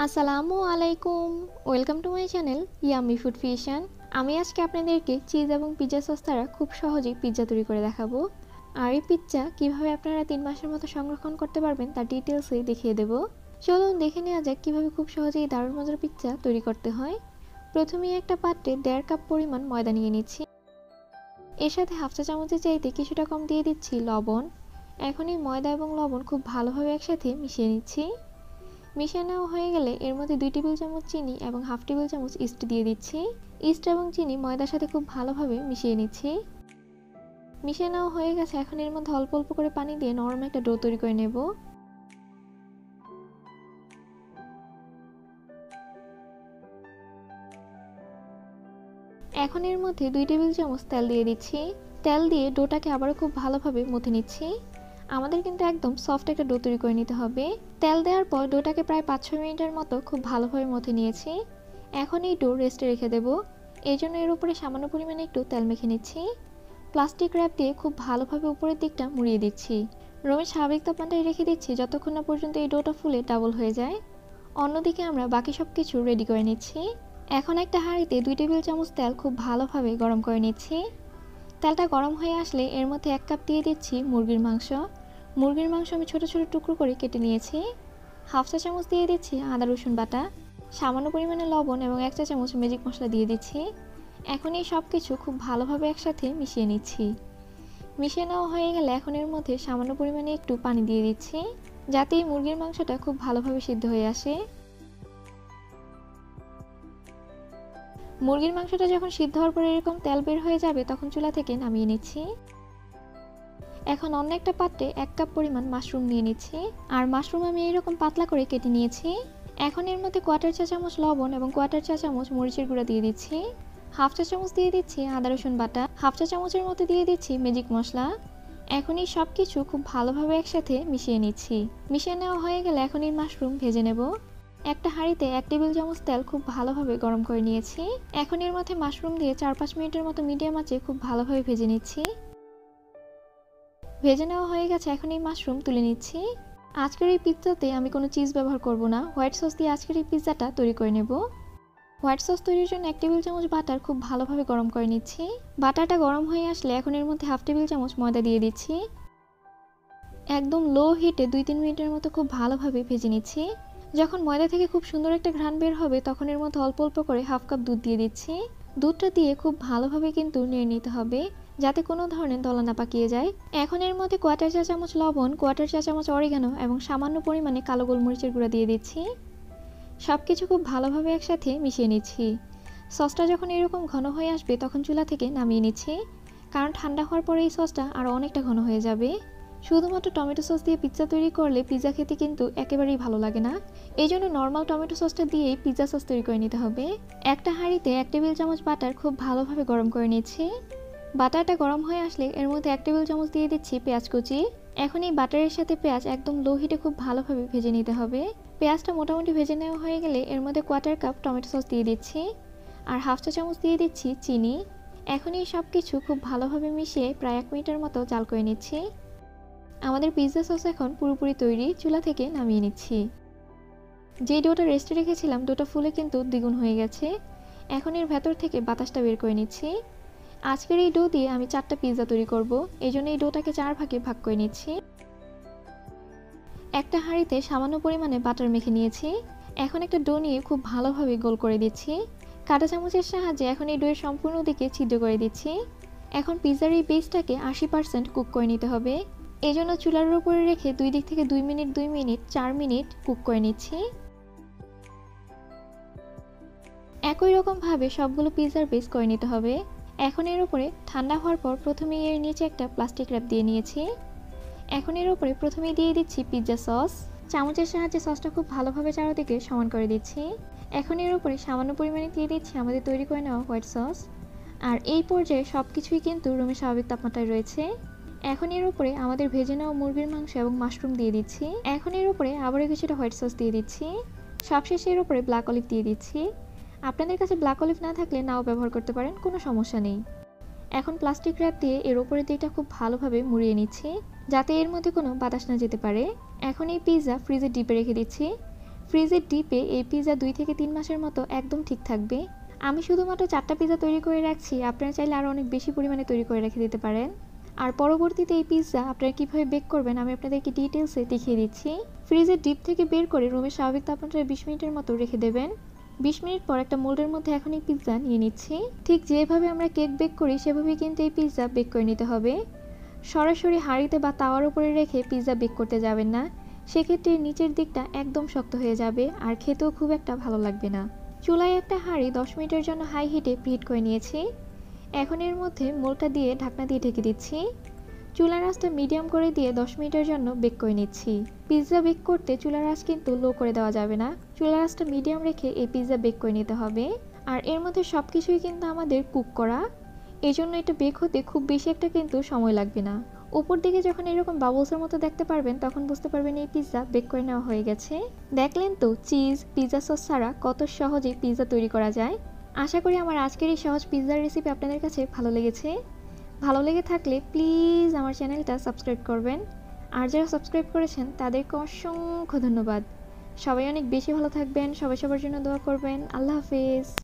আসসালামু আলাইকুম, welcome to my channel yummy food fusion. আমি আজকে আপনাদেরকে চিজ এবং পিৎজা সস দ্বারা খুব সহজেই পিৎজা তৈরি করে দেখাবো। আর এই পিৎজা কীভাবে আপনারা 3 মাসের মতো সংরক্ষণ করতে পারবেন তার ডিটেলসই দেখিয়ে দেবো। চলুন দেখে নেওয়া যাক কীভাবে খুব সহজেই দারুণ মজার পিৎজা তৈরি করতে হয়। প্রথমেই একটা পাত্রে 1.5 কাপ পরিমাণ ময়দা নিয়ে নিচ্ছি। এর সাথে হাফ চা চামচের চাইতে কিছুটা কম দিয়ে দিচ্ছি লবণ। এখন এই ময়দা এবং লবণ খুব ভালোভাবে একসাথে মিশিয়ে নিচ্ছি। মিশিয়ে নেওয়া হয়ে গেলে এর মধ্যে 2 টেবিল চামচ চিনি এবং হাফ টেবিল চামচ ইস্ট দিয়ে দিচ্ছি। ইস্ট এবং চিনি ময়দার সাথে খুব ভালোভাবে মিশিয়ে নিচ্ছি। মিশিয়ে নেওয়া হয়ে গেছে, এখন এর মধ্যে অল্প অল্প করে পানি দিয়ে নরম একটা ডো তৈরি করে নেব। এখন এর মধ্যে 2 টেবিল চামচ তেল দিয়ে দিচ্ছি। তেল দিয়ে ডোটাকে আবারও খুব ভালোভাবে মথে নিচ্ছি। আমাদের কিন্তু একদম সফট একটা ডো তৈরি করে নিতে হবে। তেল দেওয়ার পর ডোটাকে প্রায় 5-6 মিনিটের মতো খুব ভালোভাবে মথে নিয়েছি। এখন এই ডো রেস্টে রেখে দেব। এই জন্য এর উপরে সামান্য পরিমাণে একটু তেল মেখে নিচ্ছি। প্লাস্টিক র্যাপ দিয়ে খুব ভালোভাবে উপরের দিকটা মুড়িয়ে দিচ্ছি। রুমের স্বাভাবিক তাপমাত্রায় রেখে দিচ্ছি যতক্ষণ না পর্যন্ত এই ডোটা ফুলে ডাবল হয়ে যায়। অন্যদিকে আমরা বাকি সব কিছু রেডি করে নিচ্ছি। এখন একটা হাঁড়িতে 2 টেবিল চামচ তেল খুব ভালোভাবে গরম করে নিচ্ছি। তেলটা গরম হয়ে আসলে এর মধ্যে 1 কাপ দিয়ে দিচ্ছি মুরগির মাংস। মুরগির মাংস আমি ছোট ছোট টুকরো করে কেটে নিয়েছি। হাফ চা চামচ দিয়ে দিচ্ছি আদা রসুন বাটা, সামান্য পরিমাণে লবণ এবং 1 চা চামচ ম্যাজিক মশলা দিয়ে দিচ্ছি। এখন এই সব কিছু খুব ভালোভাবে একসাথে মিশিয়ে নিচ্ছি। মিশিয়ে নেওয়া হয়ে গেলে এখন এর মধ্যে সামান্য পরিমাণে একটু পানি দিয়ে দিচ্ছি, যাতে এই মুরগির মাংসটা খুব ভালোভাবে সিদ্ধ হয়ে আসে। মুরগির মাংসটা যখন সিদ্ধ হওয়ার পর এরকম তেল বের হয়ে যাবে তখন চুলা থেকে নামিয়ে নিচ্ছি। এখন অন্য একটা পাত্রে 1 কাপ পরিমাণ মাশরুম নিয়ে নিচ্ছি। আর মাশরুম আমি এইরকম পাতলা করে কেটে নিয়েছি। এখন এর মধ্যে 1/4 চা চামচ লবণ এবং 1/4 চা চামচ মরিচের গুঁড়া দিয়ে দিচ্ছি। হাফ চা চামচ দিয়ে দিচ্ছি আদা রসুন বাটা, হাফ চা চামচের মতো দিয়ে দিচ্ছি ম্যাজিক মশলা। এখন এই সব কিছু খুব ভালোভাবে একসাথে মিশিয়ে নিচ্ছি। মিশিয়ে নেওয়া হয়ে গেলে এখন এই মাশরুম ভেজে নেব। একটা হাঁড়িতে 1 টেবিল চামচ তেল খুব ভালোভাবে গরম করে নিয়েছি। এখন এর মধ্যে মাশরুম দিয়ে 4-5 মিনিটের মতো মিডিয়াম আঁচে খুব ভালোভাবে ভেজে নিচ্ছি। ভেজে নেওয়া হয়ে গেছে, এখন এই মাশরুম তুলে নিচ্ছি। আজকের এই পিৎজাতে আমি কোনো চিজ ব্যবহার করব না, হোয়াইট সস দিয়ে আজকের এই পিৎজাটা তৈরি করে নেব। হোয়াইট সস তৈরির জন্য 1 টেবিল চামচ বাটার খুব ভালোভাবে গরম করে নিচ্ছি। বাটারটা গরম হয়ে আসলে এখন এর মধ্যে হাফ টেবিল চামচ ময়দা দিয়ে দিচ্ছি। একদম লো হিটে 2-3 মিনিটের মতো খুব ভালোভাবে ভেজে নিচ্ছি। যখন ময়দা থেকে খুব সুন্দর একটা ঘ্রাণ বের হবে তখন এর মধ্যে অল্প অল্প করে হাফ কাপ দুধ দিয়ে দিচ্ছি। দুধটা দিয়ে খুব ভালোভাবে কিন্তু নেড়ে নিতে হবে, যাতে কোনো ধরনের দলা না পাকিয়ে যায়। এখন এর মধ্যে 1/4 চা চামচ লবণ, 1/4 চা চামচ অরিগানো এবং সামান্য পরিমাণে কালো গোলমরিচের গুঁড়া দিয়ে দিচ্ছি। সব কিছু খুব ভালোভাবে একসাথে মিশিয়ে নিচ্ছি। সসটা যখন এরকম ঘন হয়ে আসবে তখন চুলা থেকে নামিয়ে নিচ্ছি, কারণ ঠান্ডা হওয়ার পরে এই সসটা আরও অনেকটা ঘন হয়ে যাবে। শুধুমাত্র টমেটো সস দিয়ে পিৎজা তৈরি করলে পিৎজা খেতে কিন্তু একেবারেই ভালো লাগে না। এই জন্য নর্মাল টমেটো সসটা দিয়েই পিৎজা সস তৈরি করে নিতে হবে। একটা হাঁড়িতে 1 টেবিল চামচ বাটার খুব ভালোভাবে গরম করে নিচ্ছি। বাটারটা গরম হয়ে আসলে এর মধ্যে 1 টেবিল চামচ দিয়ে দিচ্ছি পেঁয়াজ কুচি। এখন এই বাটারের সাথে পেঁয়াজ একদম লো হিটে খুব ভালোভাবে ভেজে নিতে হবে। পেঁয়াজটা মোটামুটি ভেজে নেওয়া হয়ে গেলে এর মধ্যে 1/4 কাপ টমেটো সস দিয়ে দিচ্ছি আর হাফ চা চামচ দিয়ে দিচ্ছি চিনি। এখন এই সব কিছু খুব ভালোভাবে মিশিয়ে প্রায় 1 মিনিটের মতো জাল করে নিচ্ছি। আমাদের পিৎজা সস এখন পুরোপুরি তৈরি, চুলা থেকে নামিয়ে নিচ্ছি। যে ডোটা রেস্টে রেখেছিলাম ডোটা ফুলে কিন্তু দ্বিগুণ হয়ে গেছে। এখন এর ভেতর থেকে বাতাসটা বের করে নিচ্ছি। আজকের এই ডো দিয়ে আমি 4টা পিৎজা তৈরি করব, এই জন্য এই ডোটাকে 4 ভাগে ভাগ করে নিচ্ছি। একটা হাঁড়িতে সামান্য পরিমাণে বাটার মেখে নিয়েছি। এখন একটা ডো নিয়ে খুব ভালোভাবে গোল করে দিচ্ছি। কাঁটা চামচের সাহায্যে এখন এই ডোয়ের সম্পূর্ণ দিকে ছিদ্র করে দিচ্ছি। এখন পিৎজার এই বেসটাকে 80% কুক করে নিতে হবে। এই জন্য চুলার উপরে রেখে 2 দিক থেকে 2 মিনিট 2 মিনিট 4 মিনিট কুক করে নিচ্ছি। একই রকমভাবে সবগুলো পিৎজার বেস করে নিতে হবে। এখন এর উপরে ঠান্ডা হওয়ার পর প্রথমেই এর নিচে একটা প্লাস্টিক র্যাপ দিয়ে নিয়েছি। এখন এর উপরে প্রথমেই দিয়ে দিচ্ছি পিৎজা সস। চামচের সাহায্যে সসটা খুব ভালোভাবে চারদিকে সমান করে দিচ্ছি। এখন এর উপরে সামান্য পরিমাণে দিয়ে দিচ্ছি আমাদের তৈরি করে নেওয়া হোয়াইট সস। আর এই পর্যায়ে সব কিছুই কিন্তু রুমের স্বাভাবিক তাপমাত্রায় রয়েছে। এখন এর উপরে আমাদের ভেজে নেওয়া মুরগির মাংস এবং মাশরুম দিয়ে দিচ্ছি। এখন এর উপরে আবারও কিছুটা হোয়াইট সস দিয়ে দিচ্ছি। সবশেষে এর উপরে ব্ল্যাক অলিভ দিয়ে দিচ্ছি। আপনাদের কাছে ব্ল্যাক অলিভ না থাকলে নাও ব্যবহার করতে পারেন, কোনো সমস্যা নেই। এখন প্লাস্টিক র্যাপ দিয়ে এর উপরের দিকটা খুব ভালোভাবে মুড়িয়ে নিচ্ছি, যাতে এর মধ্যে কোনো বাতাস না যেতে পারে। এখন এই পিৎজা ফ্রিজে ডিপে রেখে দিচ্ছি। ফ্রিজের ডিপে এই পিৎজা 2 থেকে 3 মাসের মতো একদম ঠিক থাকবে। আমি শুধুমাত্র 4টা পিৎজা তৈরি করে রাখছি, আপনারা চাইলে আরও অনেক বেশি পরিমাণে তৈরি করে রেখে দিতে পারেন। আর পরবর্তীতে এই পিৎজা আপনারা কীভাবে বেক করবেন আমি আপনাদেরকে ডিটেলসে দেখিয়ে দিচ্ছি। ফ্রিজের ডিপ থেকে বের করে রুমের স্বাভাবিক তাপমাত্রায় 20 মিনিটের মতো রেখে দেবেন। 20 মিনিট পর একটা মোল্ডের মধ্যে এখন এই পিৎজা নিয়ে নিচ্ছি। ঠিক যেভাবে আমরা কেক বেক করি সেভাবেই কিন্তু এই পিৎজা বেক করে নিতে হবে। সরাসরি হাঁড়িতে বা তাওয়ার উপরে রেখে পিৎজা বেক করতে যাবেন না, সেক্ষেত্রে নিচের দিকটা একদম শক্ত হয়ে যাবে আর খেতেও খুব একটা ভালো লাগবে না। চুলায় একটা হাঁড়ি 10 মিনিটের জন্য হাই হিটে প্রিহিট করে নিয়েছি। এখন এর মধ্যে মোলটা দিয়ে ঢাকনা দিয়ে ঢেকে দিচ্ছি। চুলার আঁচটা মিডিয়াম করে দিয়ে 10 মিনিটের জন্য বেক করে নিচ্ছি। পিৎজা বেক করতে চুলার আঁচ কিন্তু লো করে দেওয়া যাবে না, চুলার আঁচটা মিডিয়াম রেখে এই পিৎজা বেক করে নিতে হবে। আর এর মধ্যে সব কিছুই কিন্তু আমাদের কুক করা, এই জন্য এটা বেক হতে খুব বেশি একটা কিন্তু সময় লাগবে না। উপর দিকে যখন এরকম বাবলসের মতো দেখতে পারবেন তখন বুঝতে পারবেন এই পিৎজা বেক করে নেওয়া হয়ে গেছে। দেখলেন তো চিজ, পিৎজা সস ছাড়া কত সহজে পিৎজা তৈরি করা যায়। আশা করি আমার আজকের এই সহজ পিৎজার রেসিপি আপনাদের কাছে ভালো লেগেছে। ভালো লেগে থাকলে প্লিজ আমার চ্যানেলটা সাবস্ক্রাইব করবেন। আর যারা সাবস্ক্রাইব করেছেন তাদেরকে অসংখ্য ধন্যবাদ। সবাই অনেক বেশি ভালো থাকবেন, সবাই সবার জন্য দোয়া করবেন। আল্লাহ হাফেজ।